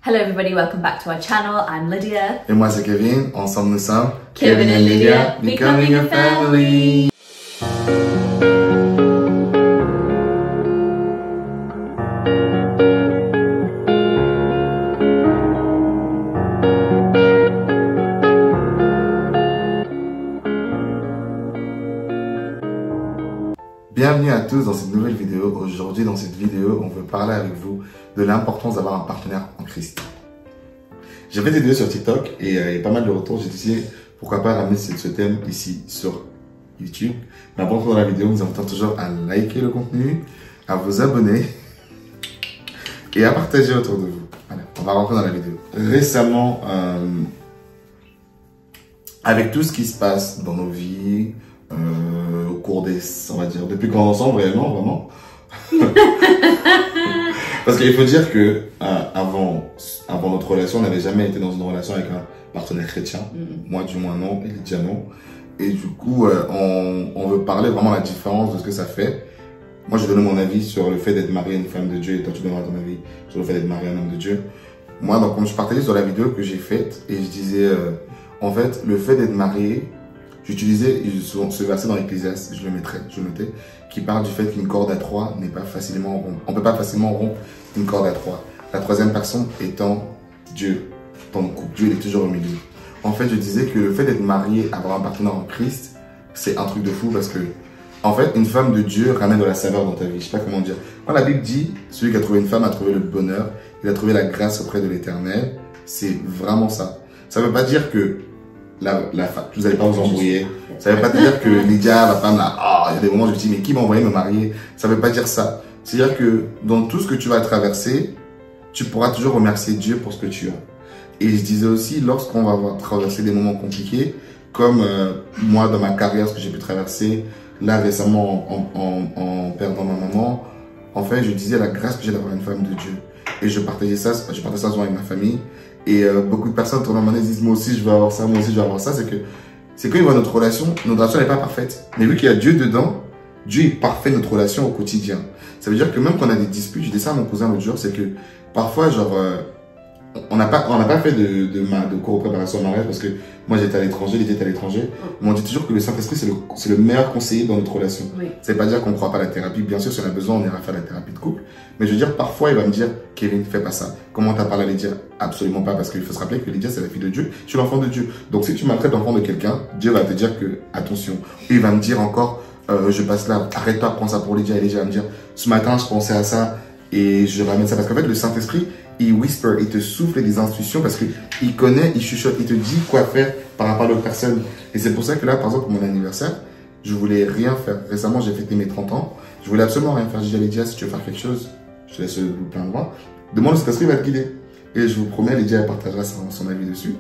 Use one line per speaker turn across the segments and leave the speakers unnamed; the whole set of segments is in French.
Hello everybody, welcome back to our channel. I'm Lydia.
Et moi c'est Kevin. Ensemble nous sommes
Kevin and Lydia, becoming a family.
Bienvenue à tous dans cette nouvelle vidéo. Aujourd'hui dans cette vidéo, on veut parler avec vous de l'importance d'avoir un partenaire en Christ. J'ai fait des vidéos sur TikTok et il y a pas mal de retours. J'ai décidé pourquoi pas ramener ce thème ici sur YouTube. Mais avant d'entrer dans la vidéo, nous invitons toujours à liker le contenu, à vous abonner et à partager autour de vous. Allez, on va rentrer dans la vidéo. Récemment, avec tout ce qui se passe dans nos vies, au cours des, on va dire, depuis qu'on est ensemble réellement, vraiment. Parce qu'il faut dire que avant notre relation, on n'avait jamais été dans une relation avec un partenaire chrétien. Moi, du moins, non, et Lydia, non. Et du coup, on veut parler vraiment de la différence de ce que ça fait. Moi, je donne mon avis sur le fait d'être marié à une femme de Dieu, et toi, tu donneras ton avis sur le fait d'être marié à un homme de Dieu. Moi, donc, comme je partageais sur la vidéo que j'ai faite, et je disais, en fait, le fait d'être marié, j'utilisais ce verset dans l'Ecclésiaste, je le mettais, qui parle du fait qu'une corde à trois n'est pas facilement rompue. On ne peut pas facilement rompre une corde à trois. La troisième personne étant Dieu, dans le couple. Dieu, il est toujours au milieu. En fait, je disais que le fait d'être marié, avoir un partenaire en Christ, c'est un truc de fou parce que, en fait, une femme de Dieu ramène de la saveur dans ta vie. Je sais pas comment dire. Quand la Bible dit, celui qui a trouvé une femme a trouvé le bonheur, il a trouvé la grâce auprès de l'Éternel, c'est vraiment ça. Ça veut pas dire que vous n'allez pas vous embrouiller. Ça veut pas dire que Lydia, la femme, là, il y a des moments où je me dis, mais qui m'a envoyé me marier? Ça veut pas dire ça. C'est-à-dire que dans tout ce que tu vas traverser, tu pourras toujours remercier Dieu pour ce que tu as. Et je disais aussi, lorsqu'on va traverser des moments compliqués, comme moi dans ma carrière, ce que j'ai pu traverser, là récemment en perdant ma maman, en fait, je disais la grâce que j'ai d'avoir une femme de Dieu. Et je partageais ça souvent avec ma famille. Et beaucoup de personnes autour de moi disent, moi aussi je veux avoir ça, moi aussi je veux avoir ça. C'est quand ils voient notre relation n'est pas parfaite. Mais vu qu'il y a Dieu dedans, Dieu est parfait notre relation au quotidien. Ça veut dire que même quand on a des disputes, je dis ça à mon cousin l'autre jour, c'est que parfois, genre, on n'a pas fait de cours de préparation au mariage parce que moi j'étais à l'étranger, Lydia était à l'étranger. Mais on dit toujours que le Saint-Esprit c'est le meilleur conseiller dans notre relation. Oui. Ça veut pas dire qu'on ne croit pas à la thérapie. Bien sûr, si on a besoin, on ira faire la thérapie de couple. Mais je veux dire, parfois il va me dire, Kevin, fais pas ça. Comment t'as parlé à Lydia? Absolument pas, parce qu'il faut se rappeler que Lydia c'est la fille de Dieu, je suis l'enfant de Dieu. Donc si tu maltraites l'enfant de quelqu'un, Dieu va te dire que, attention. Et il va me dire encore, je passe là, arrête-toi, prends ça pour Lydia. Et Lydia va me dire, ce matin je pensais à ça et je ramène ça. Parce qu'en fait, le Saint-Esprit, il whisper, il te souffle des instructions parce qu'il connaît, il chuchote, il te dit quoi faire par rapport à l'autre personne. Et c'est pour ça que là, par exemple, pour mon anniversaire, je voulais rien faire. Récemment, j'ai fêté mes 30 ans. Je voulais absolument rien faire. J'ai dit à Lydia, si tu veux faire quelque chose, je te laisse le plein droit. Demande le Saint-Esprit, il va te guider. Et je vous promets, Lydia partagera son avis dessus.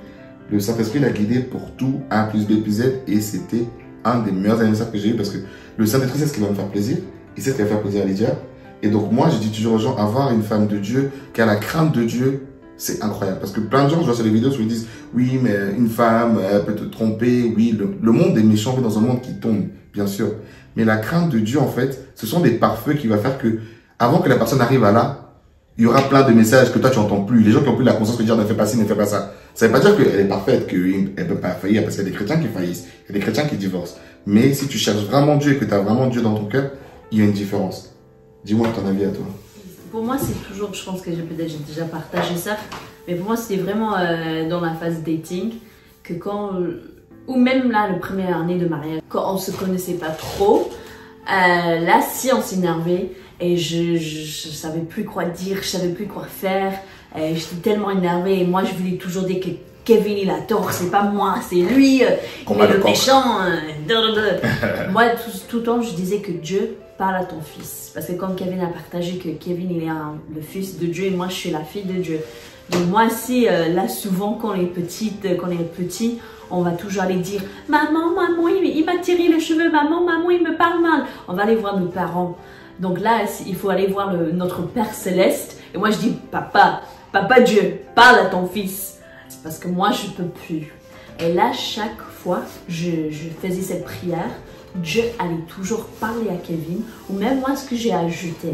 Le Saint-Esprit l'a guidé pour tout, A plus B plus Z. Et c'était un des meilleurs anniversaires que j'ai eu parce que le Saint-Esprit sait ce qui va me faire plaisir. Il sait ce qui va faire plaisir à Lydia. Et donc moi, je dis toujours aux gens, avoir une femme de Dieu qui a la crainte de Dieu, c'est incroyable. Parce que plein de gens, je vois sur les vidéos, où ils disent, oui, mais une femme, elle peut te tromper. Oui, le monde est méchant, on vit dans un monde qui tombe, bien sûr. Mais la crainte de Dieu, en fait, ce sont des pare-feux qui vont faire que, avant que la personne arrive à là, il y aura plein de messages que toi, tu n'entends plus. Les gens qui ont plus la conscience de dire, ne fais pas ci, ne fais pas ça. Ça ne veut pas dire qu'elle est parfaite, qu'elle ne peut pas faillir, parce qu'il y a des chrétiens qui faillissent, il y a des chrétiens qui divorcent. Mais si tu cherches vraiment Dieu et que tu as vraiment Dieu dans ton cœur, il y a une différence. Dis-moi ton avis à toi.
Pour moi, c'est toujours, je pense que j'ai déjà partagé ça, mais pour moi, c'était vraiment dans la phase dating, que quand, ou même là, la première année de mariage, quand on se connaissait pas trop, là, si on s'énervait, et je savais plus quoi dire, je savais plus quoi faire, j'étais tellement énervée, et moi, je voulais toujours dire que Kevin, il a tort, c'est pas moi, c'est lui, il est le méchant. Moi, tout le temps, je disais que Dieu parle à ton fils. Parce que comme Kevin a partagé que Kevin, il est le fils de Dieu et moi, je suis la fille de Dieu. Donc moi aussi, là, souvent, quand on est petit, on va toujours aller dire « Maman, il m'a tiré les cheveux, maman, il me parle mal. » On va aller voir nos parents. Donc là, il faut aller voir notre Père Céleste. Et moi, je dis « Papa Dieu, parle à ton fils. » C'est parce que moi, je peux plus. Et là, chaque fois, je faisais cette prière, Dieu allait toujours parler à Kevin, ou même moi, ce que j'ai ajouté.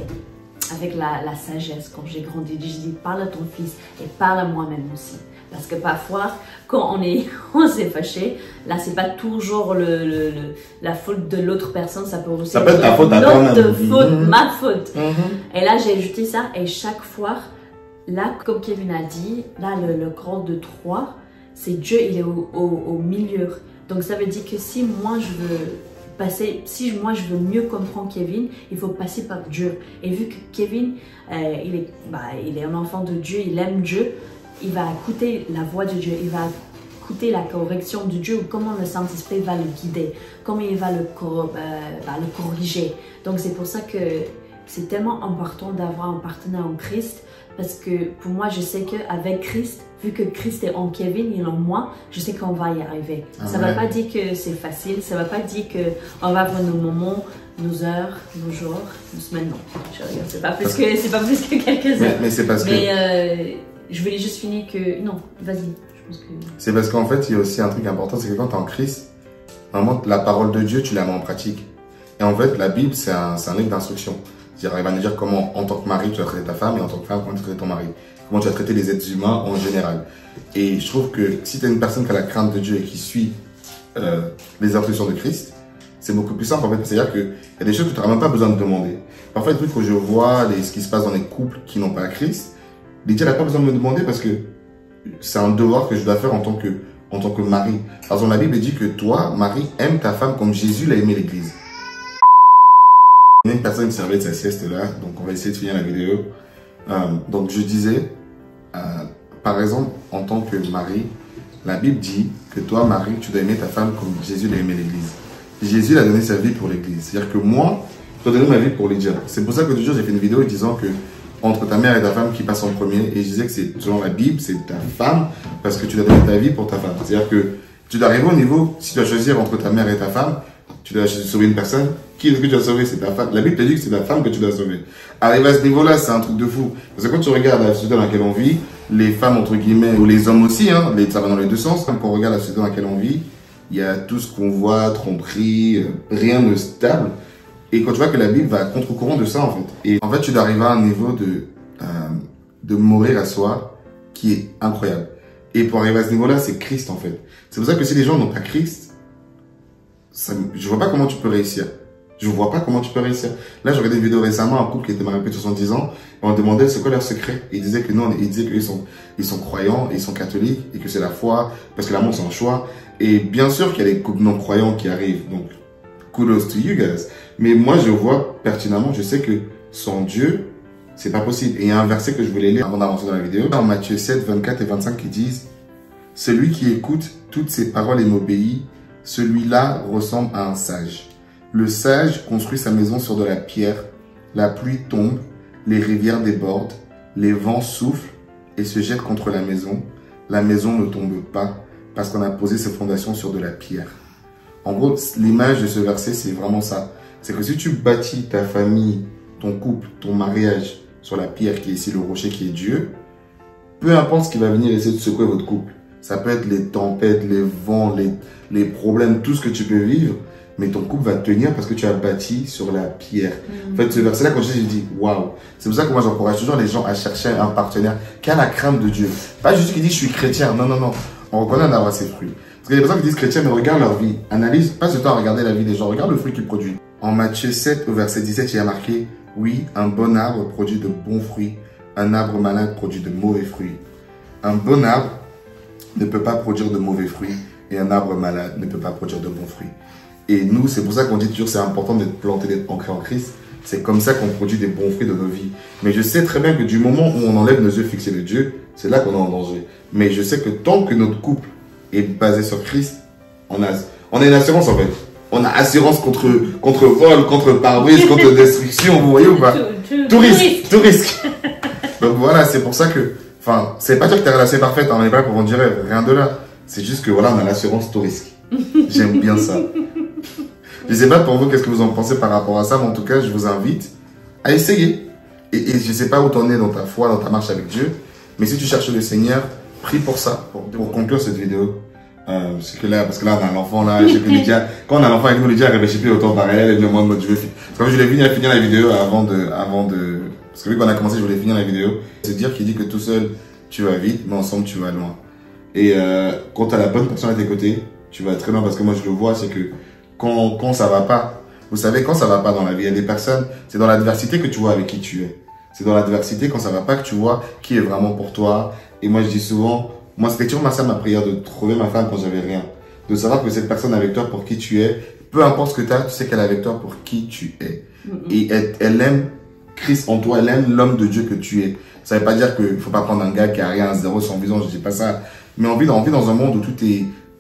avec la sagesse quand j'ai grandi. Je dis, parle à ton fils et parle à moi-même aussi. Parce que parfois, quand on s'est fâché, là, c'est pas toujours la faute de l'autre personne, ça peut aussi
être ta faute à toi-même.
Ma faute. Et là, j'ai ajouté ça, et chaque fois, là, comme Kevin a dit, là, le grand de 3, c'est Dieu, il est au milieu. Donc, ça veut dire que si moi, je veux mieux comprendre Kevin, il faut passer par Dieu. Et vu que Kevin, il est un enfant de Dieu, il aime Dieu, il va écouter la voix de Dieu, il va écouter la correction de Dieu, ou comment le Saint-Esprit va le guider, comment il va le corriger. Donc c'est pour ça que c'est tellement important d'avoir un partenaire en Christ, parce que pour moi, je sais qu'avec Christ, vu que Christ est en Kevin, il est en moi, je sais qu'on va y arriver. Ça ne veut pas dire que c'est facile, ça ne veut pas dire qu'on va avoir nos moments, nos heures, nos jours, nos semaines, non. Je regarde, c'est pas plus que quelques heures.
Mais c'est parce que...
je voulais juste finir que... Non, vas-y. Je pense que...
C'est parce qu'en fait, il y a aussi un truc important, c'est que quand tu es en Christ, vraiment, la parole de Dieu, tu la mets en pratique. Et en fait, la Bible, c'est un livre d'instruction. C'est-à-dire, il va nous dire comment, en tant que mari, tu vas traiter ta femme, et en tant que femme, comment tu vas traiter ton mari. Comment tu vas traiter les êtres humains en général. Et je trouve que si tu es une personne qui a la crainte de Dieu et qui suit les instructions de Christ, c'est beaucoup plus simple en fait. C'est-à-dire qu'il y a des choses que tu n'auras même pas besoin de demander. Parfois, les trucs que je vois, ce qui se passe dans les couples qui n'ont pas Christ, Lydia n'a pas besoin de me demander parce que c'est un devoir que je dois faire en tant que mari. Par exemple, la Bible dit que toi, Marie, aime ta femme comme Jésus l'a aimé l'Église. Il y a une personne qui servait de sa sieste là, donc on va essayer de finir la vidéo. Donc je disais, par exemple, en tant que mari, la Bible dit que toi, Marie, tu dois aimer ta femme comme Jésus l'a aimé l'Église. Jésus a donné sa vie pour l'Église. C'est-à-dire que moi, je dois donner ma vie pour Lydia. C'est pour ça que l'autre jour, j'ai fait une vidéo disant que entre ta mère et ta femme qui passe en premier, et je disais que c'est selon la Bible, c'est ta femme, parce que tu dois donner ta vie pour ta femme. C'est-à-dire que tu dois arriver au niveau, si tu dois choisir entre ta mère et ta femme, tu dois sauver une personne. Qui est-ce que tu dois sauver? C'est ta femme. La Bible te dit que c'est ta femme que tu dois sauver. Arriver à ce niveau-là, c'est un truc de fou. Parce que quand tu regardes la société dans laquelle on vit, les femmes, entre guillemets, ou les hommes aussi, hein, ça va dans les deux sens. Quand on regarde la société dans laquelle on vit, il y a tout ce qu'on voit, tromperie, rien de stable. Et quand tu vois que la Bible va à contre-courant de ça, en fait. Et en fait, tu dois arriver à un niveau de mourir à soi qui est incroyable. Et pour arriver à ce niveau-là, c'est Christ, en fait. C'est pour ça que si les gens n'ont pas Christ, je vois pas comment tu peux réussir. Je vois pas comment tu peux réussir. Là, j'ai regardé une vidéo récemment, un couple qui était marié depuis 70 ans, et on demandait c'est quoi leur secret. Et ils disaient que non, ils disaient qu'ils sont croyants, ils sont catholiques, et que c'est la foi, parce que l'amour c'est un choix. Et bien sûr qu'il y a des couples non croyants qui arrivent, donc kudos to you guys. Mais moi, je vois pertinemment, je sais que sans Dieu, c'est pas possible. Et il y a un verset que je voulais lire avant d'avancer dans la vidéo, dans Matthieu 7, 24 et 25 qui disent « Celui qui écoute toutes ces paroles et m'obéit, celui-là ressemble à un sage. Le sage construit sa maison sur de la pierre, la pluie tombe, les rivières débordent, les vents soufflent et se jettent contre la maison ne tombe pas parce qu'on a posé ses fondations sur de la pierre. » En gros, l'image de ce verset, c'est vraiment ça. C'est que si tu bâtis ta famille, ton couple, ton mariage sur la pierre qui est ici le rocher qui est Dieu, peu importe ce qui va venir essayer de secouer votre couple. Ça peut être les tempêtes, les vents, les problèmes, tout ce que tu peux vivre, mais ton couple va tenir parce que tu as bâti sur la pierre. En fait, ce verset-là, quand je dis waouh. C'est pour ça que moi, j'encourage toujours les gens à chercher un partenaire qui a la crainte de Dieu. Pas juste qui dit je suis chrétien. Non, non, non. On reconnaît un arbre à ses fruits. Parce qu'il y a des personnes qui disent chrétiens, mais regarde leur vie. Analyse, passe le temps à regarder la vie des gens. Regarde le fruit qu'ils produisent. En Matthieu 7, au verset 17, il y a marqué oui, un bon arbre produit de bons fruits. Un arbre malade produit de mauvais fruits. Un bon arbre ne peut pas produire de mauvais fruits et un arbre malade ne peut pas produire de bons fruits. Et nous, c'est pour ça qu'on dit toujours c'est important d'être planté, d'être ancré en Christ. C'est comme ça qu'on produit des bons fruits de nos vies. Mais je sais très bien que du moment où on enlève nos yeux fixés de Dieu, c'est là qu'on est en danger. Mais je sais que tant que notre couple est basé sur Christ, on a une assurance en fait. On a assurance contre vol, contre pare-brise, contre destruction, vous voyez ou pas? Tout risque. Donc voilà, c'est pour ça que, enfin, c'est pas dire que ta relation est parfaite, on n'est pas pour en dire rien de là. C'est juste que voilà, on a l'assurance tout risque. J'aime bien ça. Je sais pas pour vous, qu'est-ce que vous en pensez par rapport à ça, mais en tout cas, je vous invite à essayer. Et je sais pas où t'en es dans ta foi, dans ta marche avec Dieu, mais si tu cherches le Seigneur, prie pour ça, pour conclure cette vidéo. Parce que là, on a un enfant là, je sais que Lydia, quand on a un enfant avec nous, Lydia réfléchit plus autant par elle, elle me demande, je vais finir la vidéo avant de Parce que vu qu'on a commencé, je voulais finir la vidéo. C'est dire qu'il dit que tout seul, tu vas vite, mais ensemble, tu vas loin. Et quand tu as la bonne personne à tes côtés, tu vas très loin. Parce que moi, je le vois, c'est que quand ça va pas, vous savez, quand ça va pas dans la vie, il y a des personnes, c'est dans l'adversité que tu vois avec qui tu es. C'est dans l'adversité, quand ça va pas, que tu vois qui est vraiment pour toi. Et moi, je dis souvent, moi, c'était toujours ma prière de trouver ma femme quand j'avais rien. De savoir que cette personne avec toi pour qui tu es, peu importe ce que tu as, tu sais qu'elle est avec toi pour qui tu es. Et elle aime Christ en toi, elle aime l'homme de Dieu que tu es. Ça veut pas dire qu'il faut pas prendre un gars qui a rien à zéro sans vision, je dis pas ça. Mais on vit dans un monde où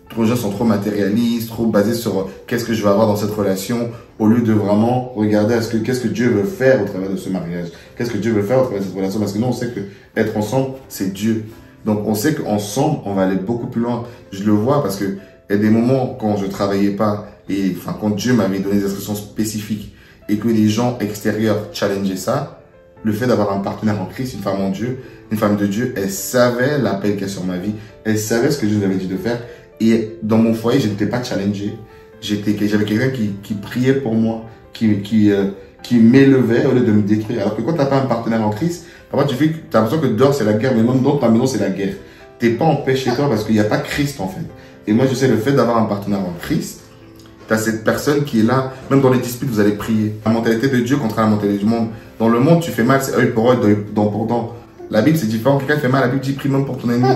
trop de gens sont trop matérialistes, trop basés sur qu'est-ce que je vais avoir dans cette relation, au lieu de vraiment regarder qu'est-ce que Dieu veut faire au travers de ce mariage. Qu'est-ce que Dieu veut faire au travers de cette relation. Parce que nous, on sait que être ensemble, c'est Dieu. Donc, on sait qu'ensemble, on va aller beaucoup plus loin. Je le vois parce que il y a des moments quand je travaillais pas et enfin, quand Dieu m'avait donné des instructions spécifiques et que les gens extérieurs challengeaient ça, le fait d'avoir un partenaire en Christ, une femme en Dieu, une femme de Dieu, elle savait l'appel qu'il y a sur ma vie, elle savait ce que Dieu nous avait dit de faire. Et dans mon foyer, je n'étais pas challengé. J'avais quelqu'un qui priait pour moi, qui m'élevait au lieu de me détruire. Alors que quand tu n'as pas un partenaire en Christ, parfois tu as l'impression que dehors c'est la guerre, mais même dans ta maison c'est la guerre. Tu n'es pas en paix chez toi parce qu'il n'y a pas Christ en fait. Et moi je sais le fait d'avoir un partenaire en Christ, tu as cette personne qui est là, même dans les disputes vous allez prier. La mentalité de Dieu contre la mentalité du monde. Dans le monde tu fais mal, c'est œil pour œil, dent pour dent. La Bible c'est différent, quelqu'un fait mal, la Bible dit prie même pour ton ennemi.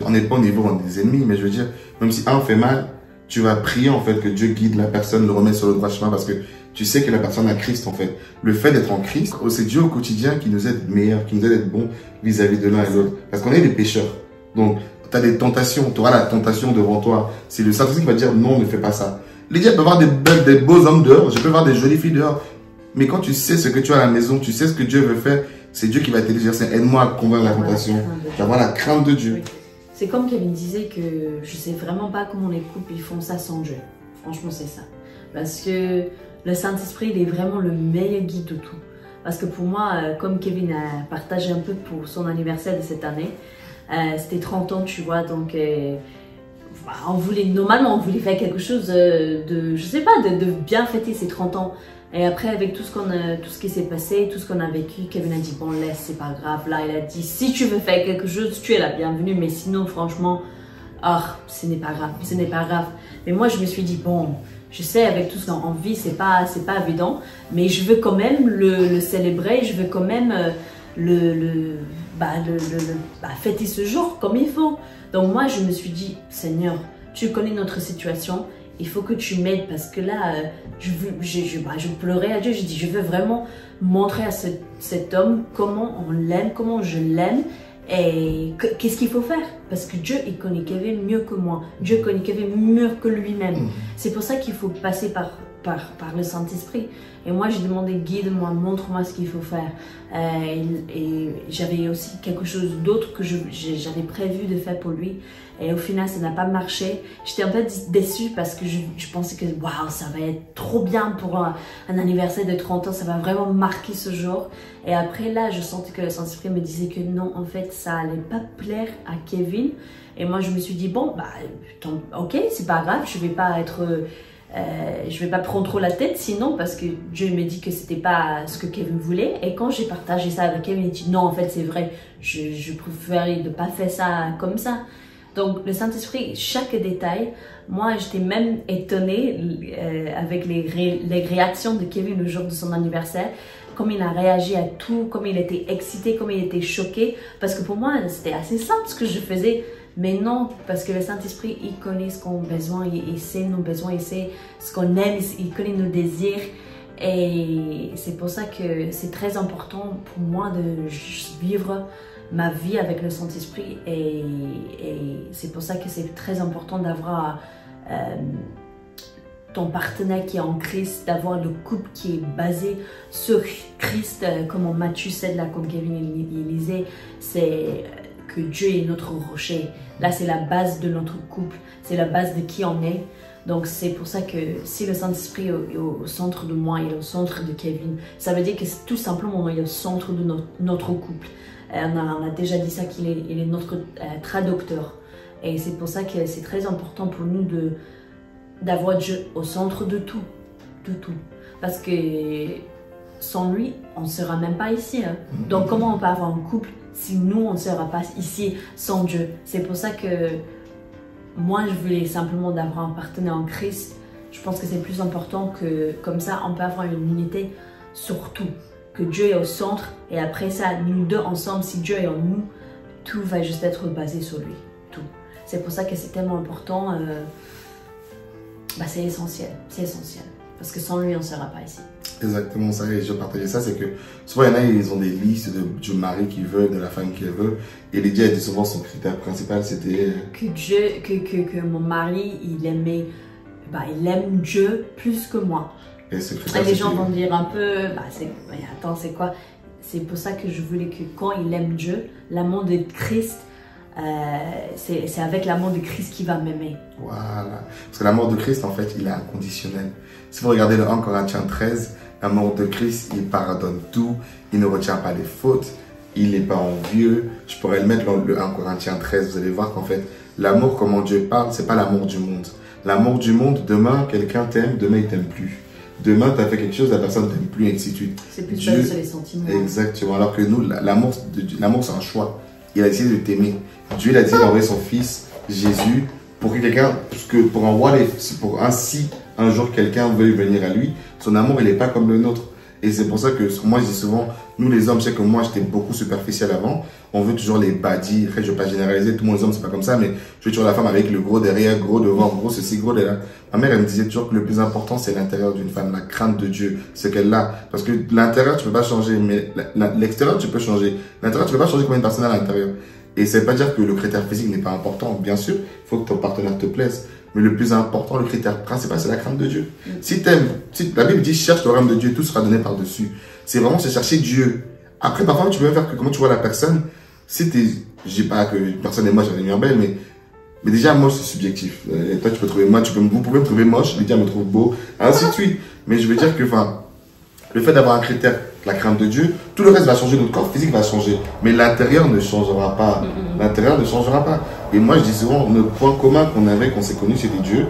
On n'est pas au niveau des ennemis, mais je veux dire, même si un fait mal, tu vas prier en fait que Dieu guide la personne, le remet sur le droit chemin parce que tu sais que la personne a Christ en fait. Le fait d'être en Christ, c'est Dieu au quotidien qui nous aide meilleurs, qui nous aide à être bons vis-à-vis de l'un et de l'autre. Parce qu'on est des pécheurs. Donc, tu as des tentations, tu auras la tentation devant toi. C'est le Saint-Esprit qui va dire non, ne fais pas ça. Les dieux peuvent avoir des beaux hommes dehors, je peux voir des jolies filles dehors. Mais quand tu sais ce que tu as à la maison, tu sais ce que Dieu veut faire, c'est Dieu qui va t'aider. C'est aide-moi à convaincre la tentation, d'avoir la crainte de Dieu.
C'est comme Kevin disait que je sais vraiment pas comment les couples ils font ça sans Dieu. Franchement, c'est ça. Parce que le Saint-Esprit, il est vraiment le meilleur guide de tout. Parce que pour moi, comme Kevin a partagé un peu pour son anniversaire de cette année, c'était 30 ans, tu vois, donc normalement, on voulait faire quelque chose je sais pas, de bien fêter ses 30 ans. Et après, avec tout ce qui s'est passé, tout ce qu'on a vécu, Kevin a dit, bon, laisse, c'est pas grave. Là, il a dit, si tu veux faire quelque chose, tu es la bienvenue. Mais sinon, franchement, ce n'est pas grave, ce n'est pas grave. Mais moi, je me suis dit, bon, je sais, avec tout ce qu'on vit, c'est pas évident. Mais je veux quand même le célébrer, je veux quand même fêter ce jour comme il faut. Donc moi, je me suis dit, Seigneur, tu connais notre situation. Il faut que tu m'aides parce que là, je pleurais à Dieu. J'ai dit, je veux vraiment montrer à cet homme comment on l'aime, comment je l'aime et qu'est-ce qu'il faut faire. Parce que Dieu, il connaît Kevin mieux que moi. Dieu connaît Kevin mieux que lui-même. C'est pour ça qu'il faut passer par le Saint-Esprit. Et moi, j'ai demandé, guide-moi, montre-moi ce qu'il faut faire. Et j'avais aussi quelque chose d'autre que j'avais prévu de faire pour lui. Et au final, ça n'a pas marché. J'étais un peu déçue parce que je pensais que waouh, ça va être trop bien pour un anniversaire de 30 ans. Ça va vraiment marquer ce jour. Et après, là, je sentais que le Saint-Esprit me disait que non, en fait, ça allait pas plaire à Kevin. Et moi, je me suis dit, bon, ok, c'est pas grave, je vais pas prendre trop la tête sinon parce que Dieu me dit que c'était pas ce que Kevin voulait. Et quand j'ai partagé ça avec Kevin, il dit non, en fait c'est vrai, je préférais de pas faire ça comme ça. Donc le Saint-Esprit, chaque détail, moi j'étais même étonnée avec les réactions de Kevin le jour de son anniversaire, comme il a réagi à tout, comme il était excité, comme il était choqué, parce que pour moi c'était assez simple ce que je faisais. Mais non, parce que le Saint-Esprit, il connaît ce qu'on a besoin, il sait nos besoins, il sait ce qu'on aime, il connaît nos désirs. Et c'est pour ça que c'est très important pour moi de vivre ma vie avec le Saint-Esprit. Et c'est pour ça que c'est très important d'avoir ton partenaire qui est en Christ, d'avoir le couple qui est basé sur Christ, comme en Matthieu 7, là, comme Kevin il lisait, c'est que Dieu est notre rocher. Là, c'est la base de notre couple, c'est la base de qui on est. Donc, c'est pour ça que si le Saint-Esprit est au centre de moi, il est au centre de Kevin, ça veut dire que tout simplement, il est au centre de notre couple. On a déjà dit ça, qu'il est notre traducteur. Et c'est pour ça que c'est très important pour nous d'avoir Dieu au centre de tout. Parce que sans lui, on ne sera même pas ici. Hein. Donc comment on peut avoir un couple si nous, on ne sera pas ici sans Dieu? C'est pour ça que moi, je voulais simplement d'avoir un partenaire en Christ. Je pense que c'est plus important que comme ça, on peut avoir une unité sur tout. Que Dieu est au centre et après ça, nous deux ensemble, si Dieu est en nous, tout va juste être basé sur lui. Tout. C'est pour ça que c'est tellement important. C'est essentiel. C'est essentiel. Parce que sans lui, on ne sera pas ici.
Exactement ça, et je partageais ça, c'est que souvent il y en a, ils ont des listes du mari qu'ils veulent, de la femme qu'ils veulent, et Lydia a dit souvent son critère principal c'était...
Que mon mari, il aime Dieu plus que moi.
Et ce critère,
les gens vont dire un peu, attends, c'est quoi? C'est pour ça que je voulais que quand il aime Dieu, l'amour de Christ, c'est avec l'amour de Christ qu'il va m'aimer.
Voilà. Parce que l'amour de Christ, en fait, il est inconditionnel. Si vous regardez le 1 Corinthiens 13, l'amour de Christ, il pardonne tout, il ne retient pas les fautes, il n'est pas envieux. Je pourrais le mettre dans le 1 Corinthiens 13, vous allez voir qu'en fait, l'amour, comment Dieu parle, c'est pas l'amour du monde. L'amour du monde, demain, quelqu'un t'aime, demain, il t'aime plus. Demain, tu as fait quelque chose, la personne ne t'aime plus, et ainsi de suite.
C'est plus basé sur les sentiments.
Exactement. Alors que nous, l'amour, c'est un choix. Il a décidé de t'aimer. Dieu, il a décidé d'envoyer son fils, Jésus, pour que quelqu'un, pour ainsi, un jour, quelqu'un veuille venir à lui. Son amour, il n'est pas comme le nôtre. Et c'est pour ça que moi, je dis souvent, nous les hommes, je sais que moi, j'étais beaucoup superficiel avant. On veut toujours les badis. Après, je ne veux pas généraliser, tout le monde, les hommes, c'est pas comme ça, mais je veux toujours la femme avec le gros derrière, gros devant, gros ceci, gros derrière. Ma mère, elle me disait toujours que le plus important, c'est l'intérieur d'une femme, la crainte de Dieu, ce qu'elle a. Parce que l'intérieur, tu peux pas changer, mais l'extérieur, tu peux changer. L'intérieur, tu peux pas changer combien de personnes à l'intérieur. Et ça veut pas dire que le critère physique n'est pas important. Bien sûr, il faut que ton partenaire te plaise. Mais le plus important, le critère principal, c'est la crainte de Dieu. Si la Bible dit cherche le royaume de Dieu, tout sera donné par-dessus. C'est vraiment se chercher Dieu. Après, parfois, tu peux faire que comment tu vois la personne. Si je dis pas que personne est moche, elle est bien belle, mais déjà, moche, c'est subjectif. Et toi, tu peux trouver moche, vous pouvez me trouver moche, Lydia me trouve beau, ainsi de suite. Mais je veux dire que, le fait d'avoir un critère, la crainte de Dieu, tout le reste va changer, notre corps physique va changer. Mais l'intérieur ne changera pas. L'intérieur ne changera pas. Et moi, je dis souvent, le point commun qu'on s'est connu, c'était Dieu.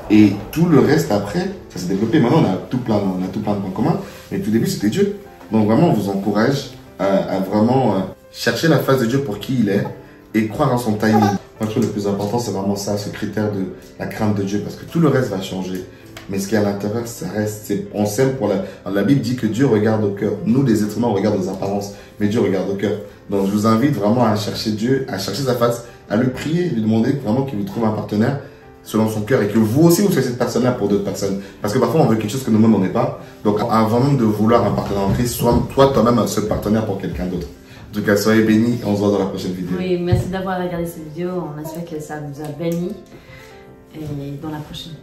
Et tout le reste après, ça s'est développé. Maintenant, on a tout plein de points communs. Mais tout début, c'était Dieu. Donc vraiment, on vous encourage à vraiment chercher la face de Dieu pour qui il est et croire en son timing. Moi, je trouve que le plus important, c'est vraiment ça, ce critère de la crainte de Dieu. Parce que tout le reste va changer. Mais ce qui est à l'intérieur, ça reste. On s'aime pour la Bible dit que Dieu regarde au cœur. Nous, les êtres humains, on regarde aux apparences. Mais Dieu regarde au cœur. Donc, je vous invite vraiment à chercher Dieu, à chercher sa face, à le prier, lui demander vraiment qu'il vous trouve un partenaire selon son cœur et que vous aussi, vous soyez cette personne-là pour d'autres personnes. Parce que parfois, on veut quelque chose que nous-mêmes, on n'est pas. Donc, avant même de vouloir un partenaire en Christ, sois toi-même ce partenaire pour quelqu'un d'autre. En tout cas, soyez bénis et on se voit dans la prochaine vidéo.
Oui, merci d'avoir regardé cette vidéo. On espère que ça vous a béni. Et dans la prochaine.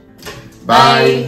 Bye.